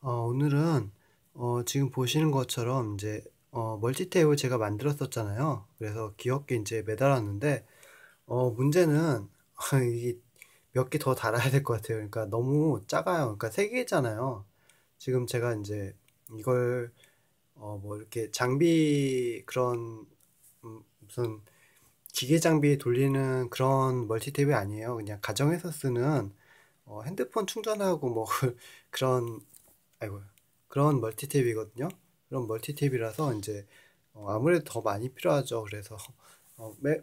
오늘은 지금 보시는 것처럼 이제 멀티테이블 제가 만들었었잖아요. 그래서 귀엽게 이제 매달았는데 문제는 이게 몇 개 더 달아야 될 것 같아요. 그러니까 너무 작아요. 그러니까 세 개잖아요. 지금 제가 이제 이걸 뭐 이렇게 장비 그런 무슨 기계 장비 돌리는 그런 멀티테이블이 아니에요. 그냥 가정에서 쓰는 핸드폰 충전하고 뭐 그런 아이고 그런 멀티탭이거든요. 그런 멀티탭이라서 이제 아무래도 더 많이 필요하죠. 그래서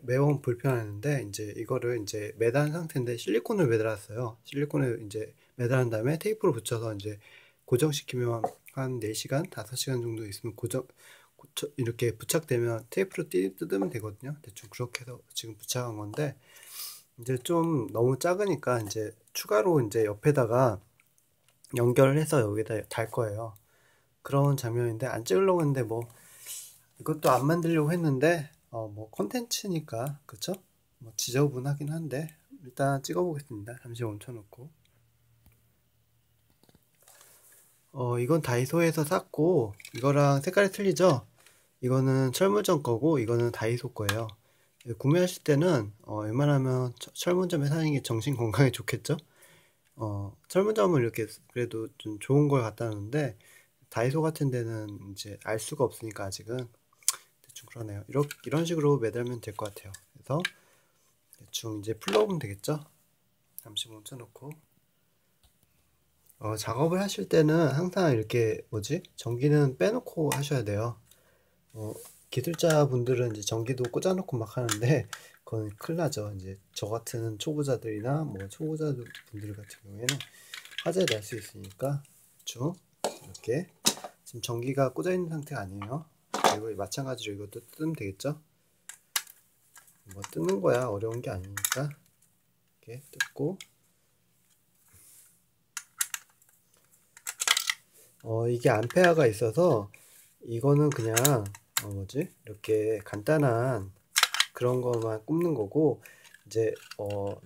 매우 불편했는데 이제 이거를 이제 매단 상태인데 실리콘을 매달았어요. 실리콘을 이제 매달은 다음에 테이프로 붙여서 이제 고정시키면 한 4시간, 5시간 정도 있으면 이렇게 부착되면 테이프로 뜯으면 되거든요. 대충 그렇게 해서 지금 부착한 건데 이제 좀 너무 작으니까 이제 추가로 이제 옆에다가 연결을 해서 여기다 달 거예요. 그런 장면인데 안 찍으려고 했는데 뭐 이것도 안 만들려고 했는데 뭐 콘텐츠니까 그쵸? 뭐 지저분하긴 한데 일단 찍어보겠습니다. 잠시 멈춰놓고 이건 다이소에서 샀고 이거랑 색깔이 틀리죠? 이거는 철물점 거고 이거는 다이소 거예요. 구매하실 때는 웬만하면 철물점에 사는 게 정신 건강에 좋겠죠? 철물점은 이렇게 그래도 좀 좋은 걸 갖다 놓는데 다이소 같은 데는 이제 알 수가 없으니까 아직은 대충 그러네요. 이런 식으로 매달면 될 것 같아요. 그래서 대충 이제 풀러오면 되겠죠? 잠시 멈춰놓고 작업을 하실 때는 항상 이렇게 뭐지? 전기는 빼놓고 하셔야 돼요. 기술자 분들은 이제 전기도 꽂아놓고 막 하는데 그건 큰일 나죠. 이제 저 같은 초보자들이나 뭐 초보자 분들 같은 경우에는 화재 날 수 있으니까 대충 이렇게 지금 전기가 꽂아 있는 상태가 아니에요. 그리고 마찬가지로 이것도 뜯으면 되겠죠? 뭐 뜯는 거야 어려운 게 아니니까 이렇게 뜯고 이게 암페어가 있어서 이거는 그냥 뭐지 이렇게 간단한 그런 것만 꼽는 거고 이제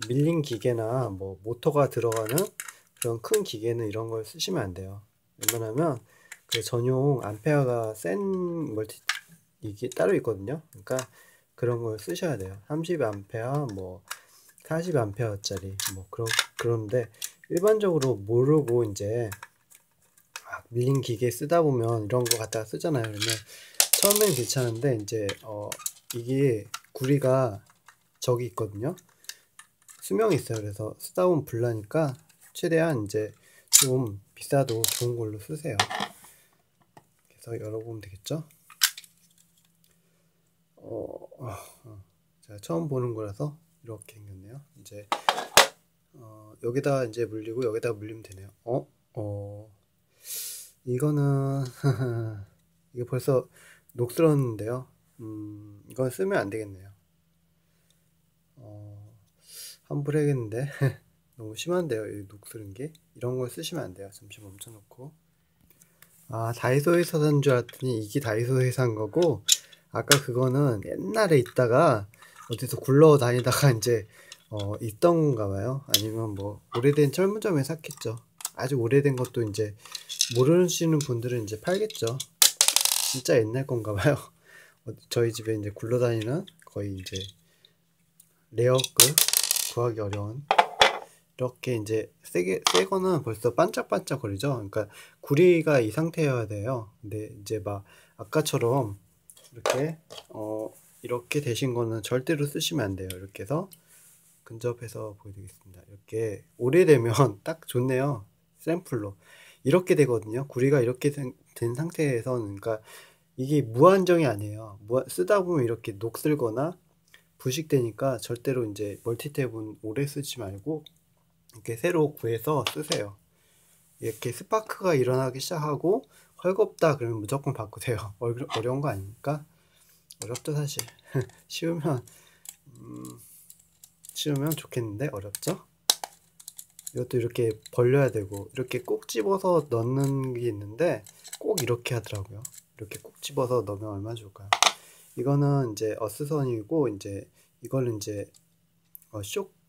밀링 기계나 뭐 모터가 들어가는 그런 큰 기계는 이런 걸 쓰시면 안 돼요. 웬만하면 그 전용 암페어가 센 멀티 이게 따로 있거든요. 그러니까 그런 걸 쓰셔야 돼요. 30A 뭐 40A짜리 뭐 그런데 일반적으로 모르고 이제 밀린 기계 쓰다 보면 이런 거 갖다가 쓰잖아요. 그러면 처음엔 괜찮은데 이제 이게 구리가 저기 있거든요. 수명이 있어요. 그래서 쓰다 보면 불나니까 최대한 이제 좀 비싸도 좋은 걸로 쓰세요. 그래서 열어보면 되겠죠. 제가 처음 보는 거라서 이렇게 생겼네요. 이제 여기다 이제 물리고 여기다 물리면 되네요. 이거는 이게 벌써 녹슬었는데요. 이건 쓰면 안 되겠네요. 환불해야겠는데 너무 심한데요. 이 녹슬은 게 이런 걸 쓰시면 안 돼요. 잠시 멈춰놓고 다이소에서 산 줄 알았더니 이게 다이소에서 산 거고 아까 그거는 옛날에 있다가 어디서 굴러다니다가 이제 있던 건가 봐요. 아니면 뭐 오래된 철물점에 샀겠죠. 아주 오래된 것도 이제 모르시는 분들은 이제 팔겠죠. 진짜 옛날 건가 봐요. 저희 집에 이제 굴러다니는 거의 이제 레어급 구하기 어려운 이렇게 이제 새 거는 벌써 반짝반짝 거리죠. 그러니까 구리가 이 상태여야 돼요. 근데 이제 막 아까처럼 이렇게 이렇게 되신 거는 절대로 쓰시면 안 돼요. 이렇게 해서 근접해서 보여드리겠습니다. 이렇게 오래되면 딱 좋네요. 샘플로 이렇게 되거든요. 구리가 이렇게 된 상태에서는 그러니까 이게 무한정이 아니에요. 쓰다 보면 이렇게 녹슬거나 부식되니까 절대로 이제 멀티탭은 오래 쓰지 말고 이렇게 새로 구해서 쓰세요. 이렇게 스파크가 일어나기 시작하고 헐겁다 그러면 무조건 바꾸세요. 어려운 거 아닙니까? 어렵죠 사실. 쉬우면 쉬우면 좋겠는데 어렵죠? 이것도 이렇게 벌려야 되고 이렇게 꼭 집어서 넣는 게 있는데 꼭 이렇게 하더라고요. 이렇게 꼭 집어서 넣으면 얼마나 좋을까요? 이거는 이제 어스선이고 이제 이거는 이제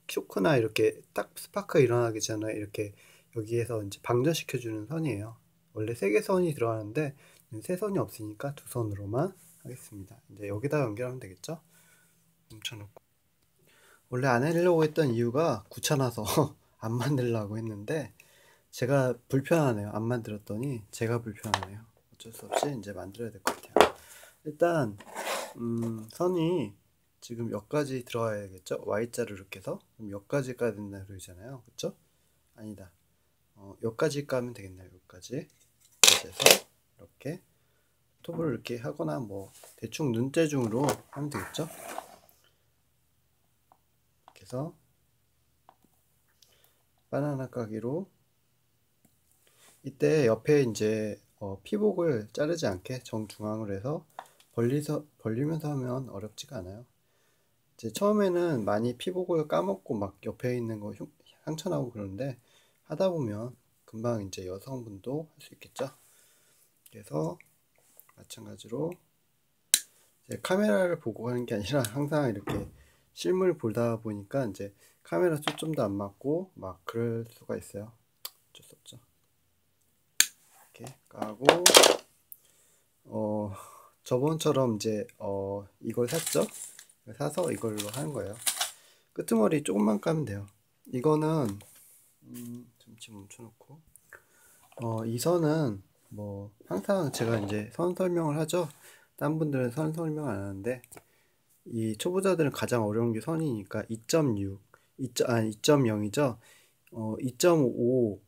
쇼크나 이렇게 딱 스파크가 일어나기 전에 이렇게 여기에서 이제 방전시켜주는 선이에요. 원래 3개 선이 들어가는데 3선이 없으니까 2선으로만 하겠습니다. 이제 여기다 연결하면 되겠죠? 멈춰놓고. 원래 안 하려고 했던 이유가 귀찮아서 안 만들려고 했는데 제가 불편하네요. 안 만들었더니 제가 불편하네요. 어쩔 수 없이 이제 만들어야 될 것 같아요. 일단 선이 지금 여기까지 들어와야겠죠? Y자를 이렇게 해서 그럼 여기까지 까야 된다 그러잖아요. 그쵸? 아니다. 여기까지 까면 되겠네요. 여기까지 해서 이렇게 톱을 이렇게 하거나 뭐 대충 눈대중으로 하면 되겠죠? 이렇게 해서 바나나 까기로 이때 옆에 이제 피복을 자르지 않게 정중앙으로 해서 벌리면서 하면 어렵지가 않아요. 이제 처음에는 많이 피복을 까먹고 막 옆에 있는 거 상처나고 그러는데 하다 보면 금방 이제 여성분도 할 수 있겠죠. 그래서 마찬가지로 이제 카메라를 보고 하는 게 아니라 항상 이렇게 실물 보다 보니까 이제 카메라 초점도 안 맞고 막 그럴 수가 있어요. 어쩔 수 없죠. 이렇게 까고 저번처럼 이제 이걸 샀죠. 사서 이걸로 하는 거예요. 끄트머리 조금만 까면 돼요. 이거는 잠시 멈춰놓고 이 선은 뭐 항상 제가 이제 선 설명을 하죠. 딴 분들은 선 설명 안 하는데 이 초보자들은 가장 어려운 게 선이니까 2.6 2.0이죠. 2.5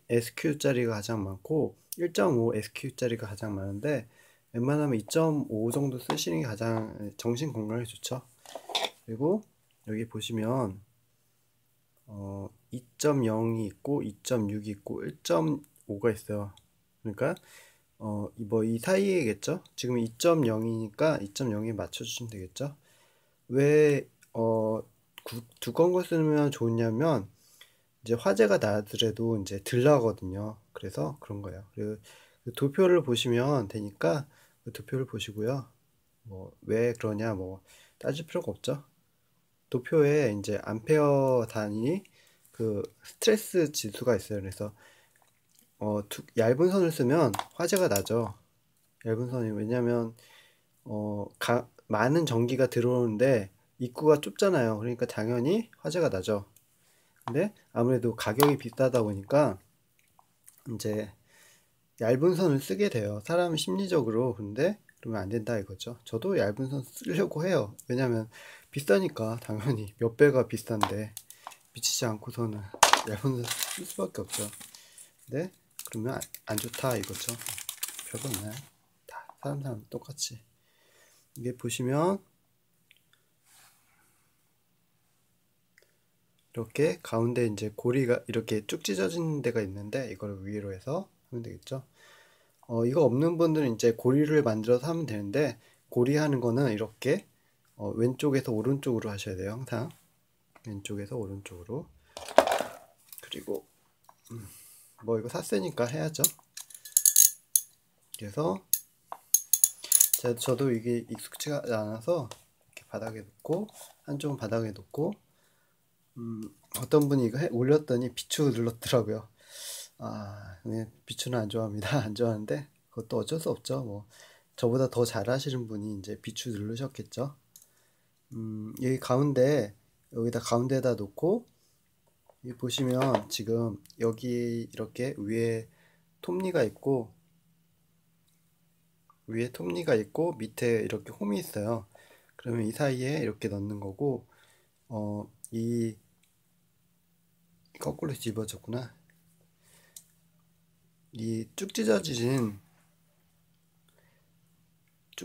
SQ짜리가 가장 많고 1.5 SQ짜리가 가장 많은데 웬만하면 2.5 정도 쓰시는 게 가장 정신 건강에 좋죠. 그리고 여기 보시면 2.0이 있고 2.6이 있고 1.5가 있어요. 그러니까 뭐 이 사이에겠죠. 지금 2.0이니까 2.0에 맞춰주시면 되겠죠. 왜 두꺼운 거 쓰면 좋냐면 이제 화재가 나더라도 이제 덜 나거든요. 그래서 그런 거예요. 그리고 그 도표를 보시면 되니까 그 도표를 보시고요. 뭐 왜 그러냐 뭐 따질 필요가 없죠. 도표에 이제 암페어 단위 그 스트레스 지수가 있어요. 그래서 얇은 선을 쓰면 화재가 나죠. 얇은 선이 왜냐면 많은 전기가 들어오는데 입구가 좁잖아요. 그러니까 당연히 화재가 나죠. 근데 아무래도 가격이 비싸다 보니까 이제 얇은 선을 쓰게 돼요. 사람 심리적으로. 근데 그러면 안 된다 이거죠. 저도 얇은 선 쓰려고 해요. 왜냐면 비싸니까 당연히 몇 배가 비싼데 미치지 않고서는 얇은 선 쓸 수밖에 없죠. 근데 그러면 안 좋다 이거죠. 별거 없나요? 다 사람 똑같이. 이게 보시면 이렇게 가운데 이제 고리가 이렇게 쭉 찢어진 데가 있는데 이걸 위로 해서 하면 되겠죠. 이거 없는 분들은 이제 고리를 만들어서 하면 되는데 고리 하는 거는 이렇게 왼쪽에서 오른쪽으로 하셔야 돼요. 항상 왼쪽에서 오른쪽으로. 그리고 뭐 이거 샀으니까 해야죠. 그래서 저도 이게 익숙치가 않아서 이렇게 바닥에 놓고 한쪽은 바닥에 놓고 어떤 분이 이거 올렸더니 비추 눌렀더라고요. 비추는 안 좋아합니다. 안 좋아하는데 그것도 어쩔 수 없죠. 뭐 저보다 더 잘하시는 분이 이제 비추 누르셨겠죠. 여기 가운데 여기다 가운데다 놓고 여기 보시면 지금 여기 이렇게 위에 톱니가 있고 밑에 이렇게 홈이 있어요. 그러면 이 사이에 이렇게 넣는 거고 이 거꾸로 집어졌구나. 이 쭉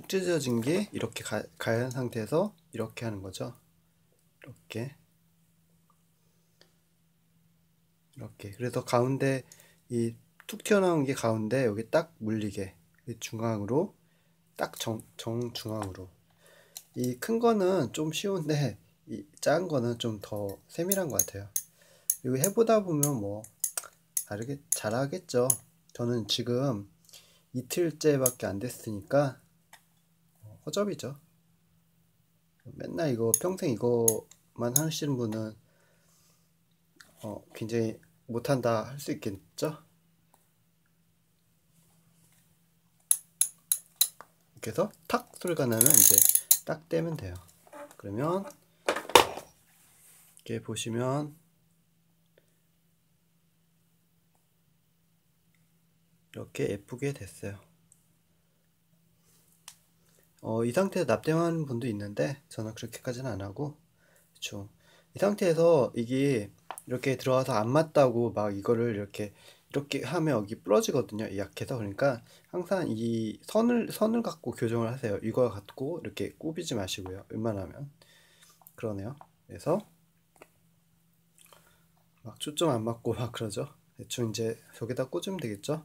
찢어진 게 이렇게 가연 상태에서 이렇게 하는 거죠. 이렇게. 그래서 가운데 이 툭 튀어나온 게 가운데 여기 딱 물리게 중앙으로 딱 정중앙으로. 이 큰 거는 좀 쉬운데 이 작은 거는 좀 더 세밀한 것 같아요. 이거 해보다 보면 뭐 잘하겠죠. 저는 지금 이틀째밖에 안 됐으니까 허접이죠. 맨날 이거 평생 이거만 하시는 분은 굉장히 못한다 할 수 있겠죠. 이렇게 해서 탁 소리가 나면 이제 딱 떼면 돼요. 그러면 이렇게 보시면 이렇게 예쁘게 됐어요. 이 상태에서 납땜하는 분도 있는데 저는 그렇게까지는 안 하고, 그쵸. 이 상태에서 이게 이렇게 들어와서 안 맞다고 막 이거를 이렇게 하면 여기 부러지거든요. 약해서. 그러니까 항상 이 선을 갖고 교정을 하세요. 이거 갖고 이렇게 꾸비지 마시고요. 웬만하면. 그러네요. 그래서 막 초점 안 맞고 막 그러죠. 대충 이제 저기다 꽂으면 되겠죠.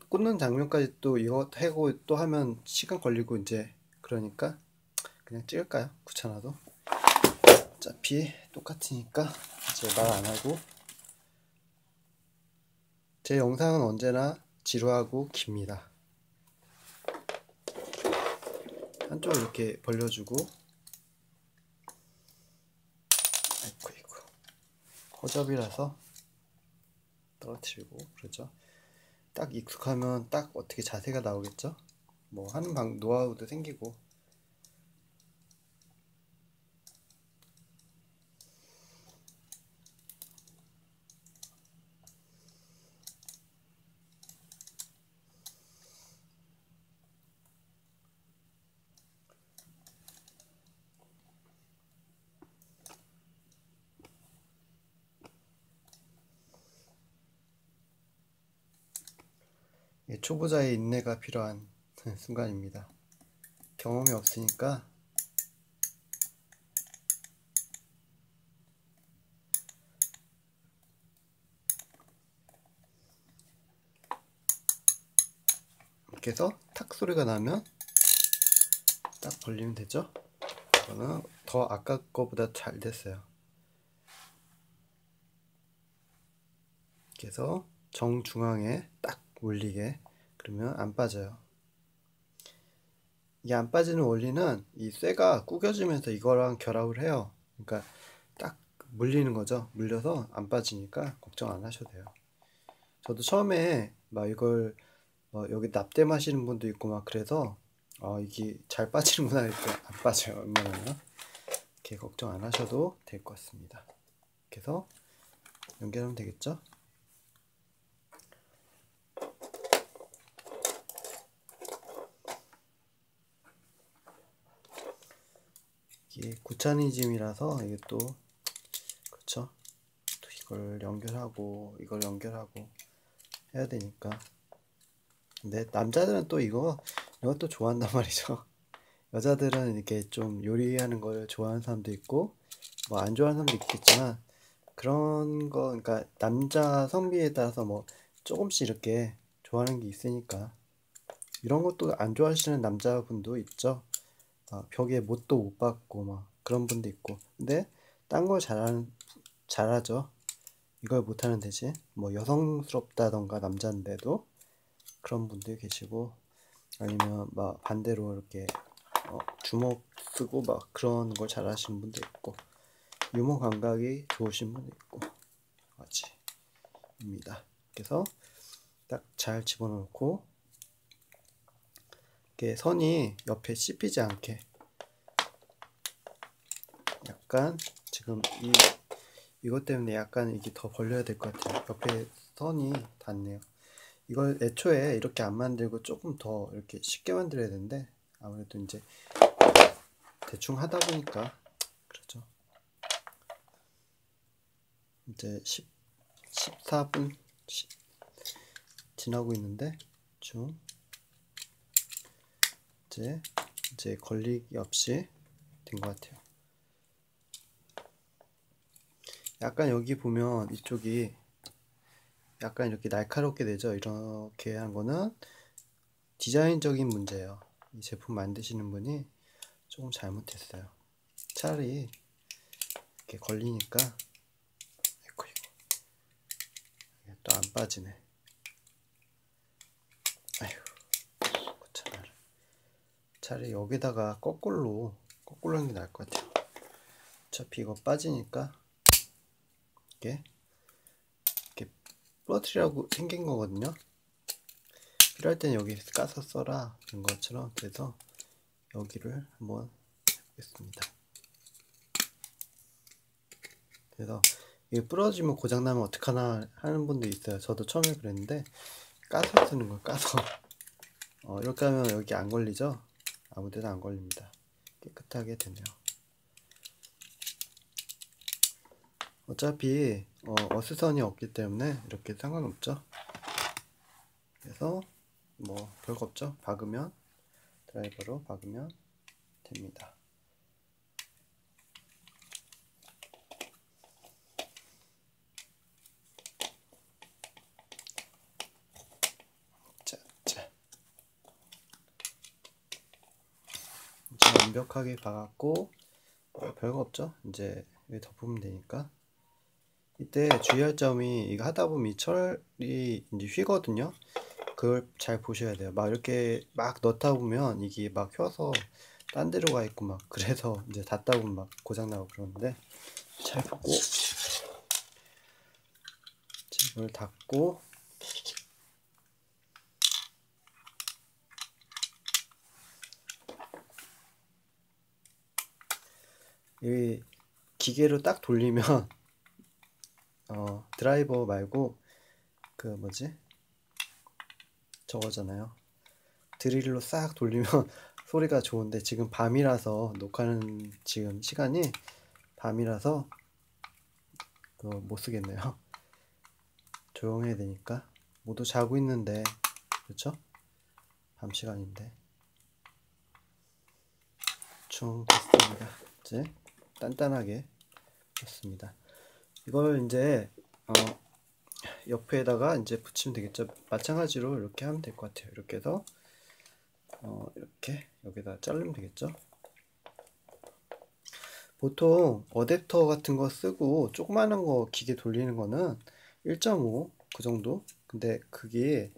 꽂는 장면까지 또 이거 하고 또 하면 시간 걸리고 이제 그러니까 그냥 찍을까요? 귀찮아도. 어차피 똑같으니까 이제 말 안 하고. 제 영상은 언제나 지루하고 깁니다. 한쪽 이렇게 벌려주고, 아이고 허접이라서 떨어뜨리고 그러죠. 딱 익숙하면 딱 어떻게 자세가 나오겠죠. 뭐 하는 노하우도 생기고. 초보자의 인내가 필요한 순간입니다. 경험이 없으니까. 이렇게 해서 탁 소리가 나면 딱 벌리면 되죠. 이거는 더 아까 거보다 잘 됐어요. 이렇게 해서 정중앙에 딱 올리게, 그러면 안 빠져요. 이게 안 빠지는 원리는 이 쇠가 구겨지면서 이거랑 결합을 해요. 그러니까 딱 물리는 거죠. 물려서 안 빠지니까 걱정 안 하셔도 돼요. 저도 처음에 막 이걸 여기 납땜 하시는 분도 있고 막 그래서 이게 잘 빠지는구나 이렇게 안 빠져요. 웬만하면. 이렇게 걱정 안 하셔도 될 것 같습니다. 이렇게 해서 연결하면 되겠죠. 이게 구차니즘이라서 이게 또 그렇죠. 또 이걸 연결하고 이걸 연결하고 해야 되니까. 근데 남자들은 또 이것도 좋아한단 말이죠. 여자들은 이렇게 좀 요리하는 걸 좋아하는 사람도 있고 뭐 안 좋아하는 사람도 있겠지만, 그런 거 그러니까 남자 성비에 따라서 뭐 조금씩 이렇게 좋아하는 게 있으니까. 이런 것도 안 좋아하시는 남자분도 있죠. 벽에 못도 못 박고 막 그런 분도 있고. 근데 딴 걸 잘하죠. 이걸 못하는 대신 뭐 여성스럽다던가 남자인데도 그런 분들이 계시고, 아니면 막 반대로 이렇게 주먹 쓰고 막 그런 걸 잘하시는 분도 있고, 유머 감각이 좋으신 분도 있고 같이입니다. 그래서 딱 잘 집어넣고 이렇게 선이 옆에 씹히지 않게, 약간 지금 이것 때문에 약간 이게 더 벌려야 될 것 같아요. 옆에 선이 닿네요. 이걸 애초에 이렇게 안 만들고 조금 더 이렇게 쉽게 만들어야 되는데 아무래도 이제 대충 하다 보니까 그렇죠. 이제 14분 지나고 있는데 좀 이제 걸리기 없이 된 것 같아요. 약간 여기 보면 이쪽이 약간 이렇게 날카롭게 되죠. 이렇게 한 거는 디자인적인 문제예요. 이 제품 만드시는 분이 조금 잘못했어요. 차라리 이렇게 걸리니까. 아이고 이거 또 안 빠지네. 아휴 고참을. 차라리 여기다가 거꾸로 하는 게 나을 것 같아요. 어차피 이거 빠지니까 이렇게 부러뜨리라고 생긴 거거든요. 필요할 때는 여기 까서 써라 이런 것처럼. 그래서 여기를 한번 해보겠습니다. 그래서 이게 부러지면 고장나면 어떡하나 하는 분도 있어요. 저도 처음에 그랬는데 까서 쓰는 걸 까서 이렇게 하면 여기 안 걸리죠? 아무데나 안 걸립니다. 깨끗하게 되네요. 어차피 어스선이 없기 때문에 이렇게 상관없죠. 그래서 뭐 별거 없죠. 박으면, 드라이버로 박으면 됩니다. 자, 이제 완벽하게 박았고 별거 없죠. 이제 여기 덮으면 되니까. 이때 주의할 점이, 이거 하다 보면 이 철이 이제 휘거든요. 그걸 잘 보셔야 돼요. 막 이렇게 막 넣다 보면 이게 막 휘어서 딴 데로 가 있고 막, 그래서 이제 닫다 보면 막 고장나고 그러는데, 잘 보고 이걸 닫고 이 기계로 딱 돌리면 드라이버 말고 그 뭐지, 저거잖아요. 드릴로 싹 돌리면 소리가 좋은데, 지금 밤이라서, 녹화하는 지금 시간이 밤이라서 못 쓰겠네요. 조용해야 되니까. 모두 자고 있는데, 그렇죠? 밤 시간인데. 대충 됐습니다. 이제 단단하게 됐습니다. 이걸 이제 옆에다가 이제 붙이면 되겠죠. 마찬가지로 이렇게 하면 될 것 같아요. 이렇게 해서 이렇게 여기다 자르면 되겠죠. 보통 어댑터 같은 거 쓰고 조그마한 거 기계 돌리는 거는 1.5 그 정도. 근데 그게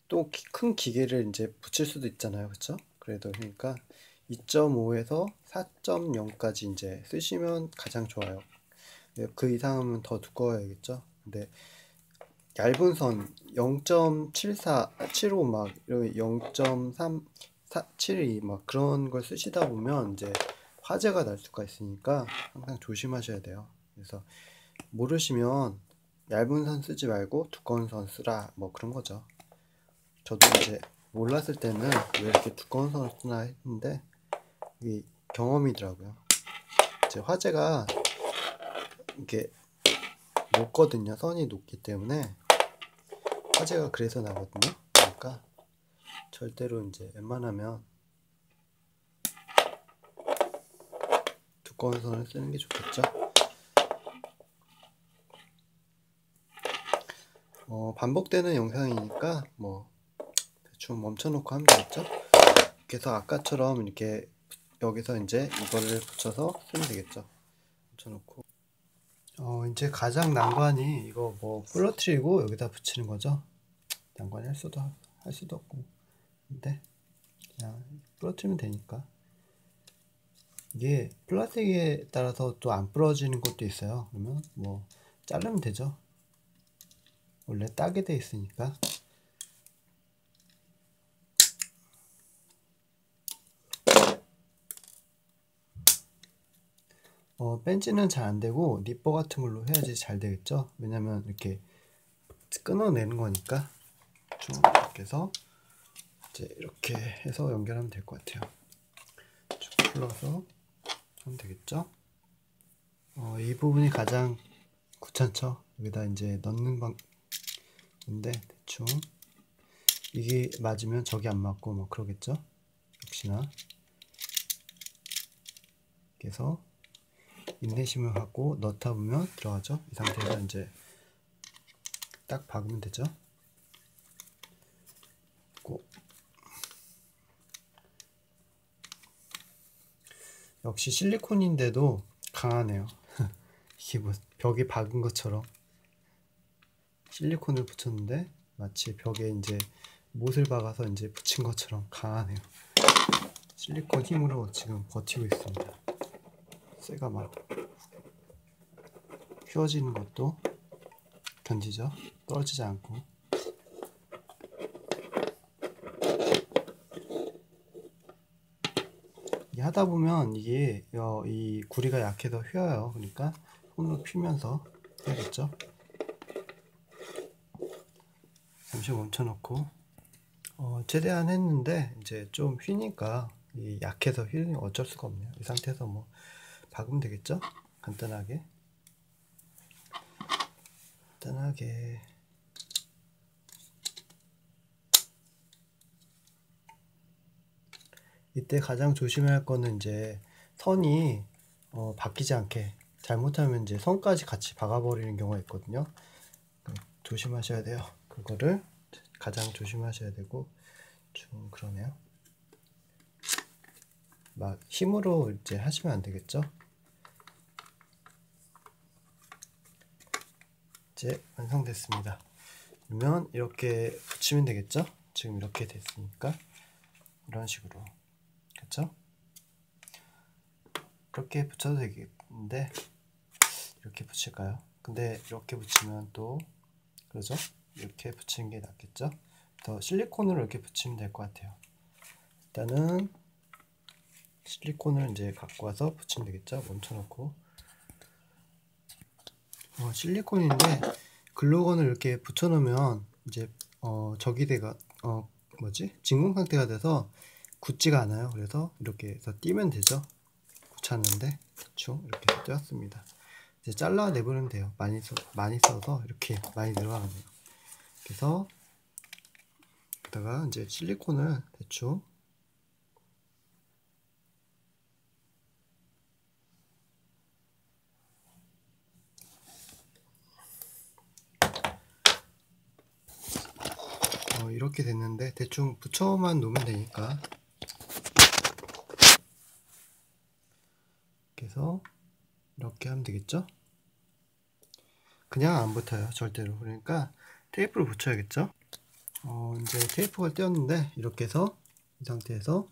또 큰 기계를 이제 붙일 수도 있잖아요. 그쵸? 그래도 그러니까 2.5에서 4.0까지 이제 쓰시면 가장 좋아요. 그 이상은 더 두꺼워야겠죠. 근데 얇은 선 0.74, 75 막 0.3, 72 막 그런 걸 쓰시다 보면 이제 화재가 날 수가 있으니까 항상 조심하셔야 돼요. 그래서 모르시면 얇은 선 쓰지 말고 두꺼운 선 쓰라, 뭐 그런 거죠. 저도 이제 몰랐을 때는 왜 이렇게 두꺼운 선을 쓰나 했는데 이게 경험이더라고요. 이제 화재가 이게 높거든요. 선이 높기 때문에 화재가 그래서 나거든요. 그러니까 절대로 이제 웬만하면 두꺼운 선을 쓰는 게 좋겠죠. 반복되는 영상이니까 뭐 대충 멈춰놓고 하면 되겠죠. 그래서 아까처럼 이렇게 여기서 이제 이거를 붙여서 쓰면 되겠죠. 멈춰놓고 이제 가장 난관이 이거 뭐 부러뜨리고 여기다 붙이는 거죠. 난관이 할 수도 없고, 근데 그냥 부러뜨리면 되니까. 이게 플라스틱에 따라서 또 안 부러지는 것도 있어요. 그러면 뭐 자르면 되죠. 원래 따게 돼 있으니까. 벤치는 잘 안 되고 니퍼 같은 걸로 해야지 잘 되겠죠. 왜냐면 이렇게 끊어내는 거니까. 쭉 이렇게 해서 이제 이렇게 해서 연결하면 될 것 같아요. 쭉 풀러서 하면 되겠죠. 이 부분이 가장 귀찮죠. 여기다 이제 넣는 방인데, 대충 이게 맞으면 저기 안 맞고 뭐 그러겠죠. 역시나 그래서 인내심을 갖고 넣다 보면 들어가죠. 이 상태에서 이제 딱 박으면 되죠. 역시 실리콘인데도 강하네요. 이게 뭐 벽에 박은 것처럼 실리콘을 붙였는데 마치 벽에 이제 못을 박아서 이제 붙인 것처럼 강하네요. 실리콘 힘으로 지금 버티고 있습니다. 쇠가 막 휘어지는 것도 견디죠. 떨어지지 않고. 하다 보면 이게 이 구리가 약해서 휘어요. 그러니까 손으로 피면서 해야겠죠. 잠시 멈춰놓고 최대한 했는데 이제 좀 휘니까 이 약해서 휘는 어쩔 수가 없네요. 이 상태에서 뭐 박으면 되겠죠. 간단하게 이때 가장 조심해야 할 거는 이제 선이 바뀌지 않게, 잘못하면 이제 선까지 같이 박아버리는 경우가 있거든요. 조심하셔야 돼요. 그거를 가장 조심하셔야 되고, 좀 그러네요. 막 힘으로 이제 하시면 안 되겠죠. 이제 완성됐습니다. 그러면 이렇게 붙이면 되겠죠. 지금 이렇게 됐으니까 이런 식으로, 그렇죠? 그렇게 붙여도 되겠는데 이렇게 붙일까요? 근데 이렇게 붙이면 또 그러죠? 이렇게 붙이는 게 낫겠죠? 더 실리콘으로 이렇게 붙이면 될 것 같아요. 일단은 실리콘을 이제 갖고 와서 붙이면 되겠죠? 멈춰놓고 실리콘인데 글루건을 이렇게 붙여놓으면 이제 저기대가 진공 상태가 돼서 굳지가 않아요. 그래서 이렇게 해서 띄면 되죠. 굳혔는데 대충 이렇게 해서 띄었습니다. 이제 잘라 내보면 돼요. 많이 써서 이렇게 많이 들어가네요. 그래서 여기다가 이제 실리콘을 대충 이렇게 됐는데 대충 붙여만 놓으면 되니까 그래서 이렇게 하면 되겠죠. 그냥 안 붙어요 절대로. 그러니까 테이프를 붙여야겠죠. 이제 테이프가 띄었는데 이렇게 해서 이 상태에서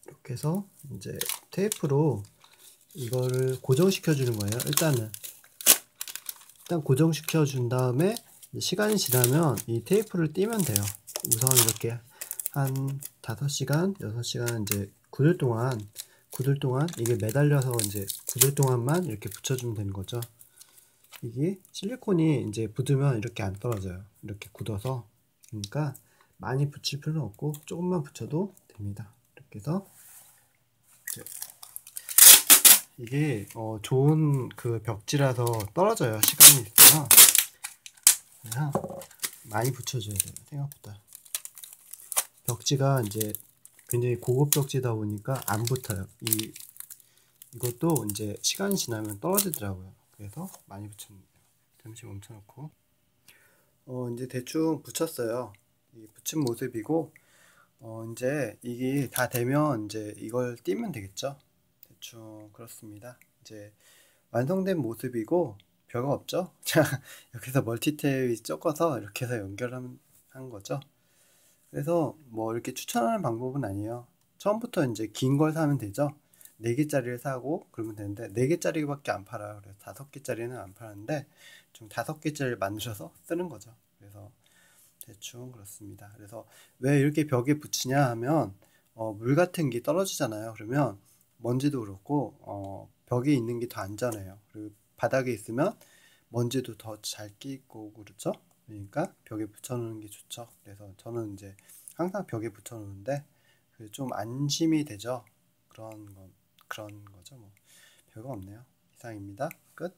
이렇게 해서 이제 테이프로 이거를 고정시켜 주는 거예요. 일단 고정시켜 준 다음에 시간이 지나면 이 테이프를 띄면 돼요. 우선 이렇게 한 5시간, 6시간 이제 굳을 동안 이게 매달려서 이제 굳을 동안만 이렇게 붙여주면 되는 거죠. 이게 실리콘이 이제 붙으면 이렇게 안 떨어져요. 이렇게 굳어서. 그러니까 많이 붙일 필요는 없고 조금만 붙여도 됩니다. 이렇게 해서 이게 좋은 그 벽지라서 떨어져요. 시간이 있어서. 그래서 많이 붙여줘야 돼요. 생각보다 벽지가 이제 굉장히 고급 벽지다 보니까 안 붙어요. 이것도 이제 시간이 지나면 떨어지더라고요. 그래서 많이 붙였네요. 잠시 멈춰놓고 이제 대충 붙였어요. 이 붙인 모습이고 이제 이게 다 되면 이제 이걸 띄면 되겠죠. 대충 그렇습니다. 이제 완성된 모습이고 별거 없죠. 자, 여기서 멀티테이프 섞어서 이렇게 해서 연결한 거죠. 그래서 뭐 이렇게 추천하는 방법은 아니에요. 처음부터 이제 긴 걸 사면 되죠. 4개짜리를 사고 그러면 되는데 4개짜리밖에 안 팔아요. 그래서 5개짜리는 안 파는데 좀 5개짜리를 만드셔서 쓰는 거죠. 그래서 대충 그렇습니다. 그래서 왜 이렇게 벽에 붙이냐 하면 물 같은 게 떨어지잖아요. 그러면 먼지도 그렇고 벽에 있는 게 더 안전해요. 그리고 바닥에 있으면 먼지도 더 잘 끼고 그렇죠. 그러니까 벽에 붙여놓는 게 좋죠. 그래서 저는 이제 항상 벽에 붙여놓는데 좀 안심이 되죠. 그런 거죠. 뭐 별거 없네요. 이상입니다. 끝.